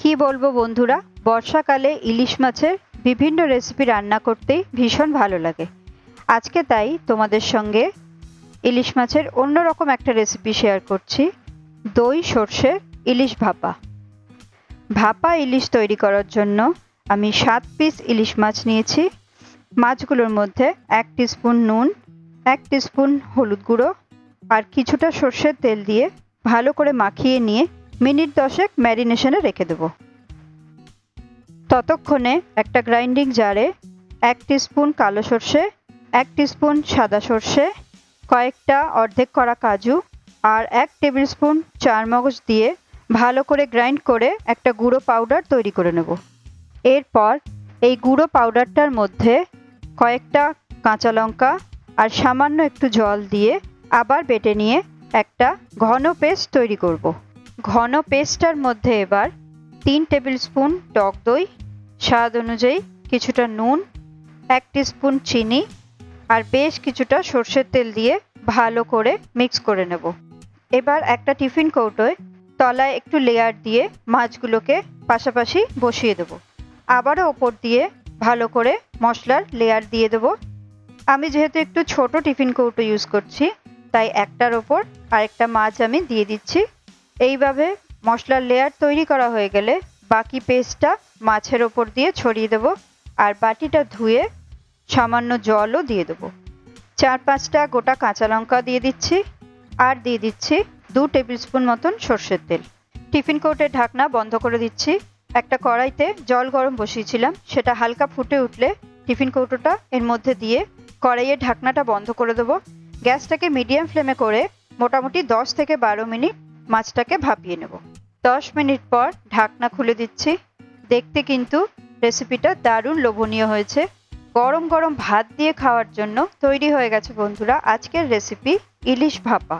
কি বলবো বন্ধুরা, বর্ষাকালে ইলিশ মাছের বিভিন্ন রেসিপি রান্না করতেই ভীষণ ভালো লাগে। আজকে তাই তোমাদের সঙ্গে ইলিশ মাছের অন্যরকম একটা রেসিপি শেয়ার করছি। দই সর্ষে ইলিশ ভাপা। ভাপা ইলিশ তৈরি করার জন্য আমি 7 পিস ইলিশ মাছ নিয়েছি। মাছগুলোর মধ্যে 1 টিস্পুন নুন, 1 টিস্পুন হলুদ গুঁড়ো আর কিছুটা সর্ষের তেল দিয়ে ভালো করে মাখিয়ে নিয়ে মিনিট 10 ম্যারিনেশনে রেখে দেবো। ততক্ষণে একটা গ্রাইন্ডিং জারে 1 টিস্পুন কালো সর্ষে, 1 টিস্পুন সাদা সর্ষে, কয়েকটা অর্ধেক করা কাজু আর 1 টেবিল স্পুন চারমগজ দিয়ে ভালো করে গ্রাইন্ড করে একটা গুঁড়ো পাউডার তৈরি করে নেব। এরপর এই গুঁড়ো পাউডারটার মধ্যে কয়েকটা কাঁচা লঙ্কা আর সামান্য একটু জল দিয়ে আবার বেটে নিয়ে একটা ঘন পেস্ট তৈরি করব। ঘন পেস্টটার মধ্যে এবার 3 টেবিল স্পুন টক দই, স্বাদ অনুযায়ী কিছুটা নুন, 1 টিস্পুন চিনি আর বেশ কিছুটা সর্ষের তেল দিয়ে ভালো করে মিক্স করে নেব। এবার একটা টিফিন কৌটোয় তলায় একটু লেয়ার দিয়ে মাছগুলোকে পাশাপাশি বসিয়ে দেব। আবারও ওপর দিয়ে ভালো করে মশলার লেয়ার দিয়ে দেব। আমি যেহেতু একটু ছোট টিফিন কৌটো ইউজ করছি, তাই একটার ওপর আরেকটা মাছ আমি দিয়ে দিচ্ছি। এইভাবে মশলার লেয়ার তৈরি করা হয়ে গেলে বাকি পেস্টটা মাছের ওপর দিয়ে ছড়িয়ে দেব আর বাটিটা ধুয়ে সামান্য জলও দিয়ে দেব। 4-5টা গোটা কাঁচা লঙ্কা দিয়ে দিচ্ছি আর দিয়ে দিচ্ছি 2 টেবিল স্পুন মতন সর্ষের তেল। টিফিন কৌটোর ঢাকনা বন্ধ করে দিচ্ছি। একটা কড়াইতে জল গরম বসিয়েছিলাম, সেটা হালকা ফুটে উঠলে টিফিন কৌটোটা এর মধ্যে দিয়ে কড়াইয়ের ঢাকনাটা বন্ধ করে দেবো। গ্যাসটাকে মিডিয়াম ফ্লেমে করে মোটামুটি 10 থেকে 12 মিনিট মাছটাকে ভাপিয়ে নেব। 10 মিনিট পর ঢাকনা খুলে দিচ্ছি। দেখতে কিন্তু রেসিপিটা দারুণ লোভনীয় হয়েছে। গরম গরম ভাত দিয়ে খাওয়ার জন্য তৈরি হয়ে গেছে বন্ধুরা আজকের রেসিপি ইলিশ ভাপা।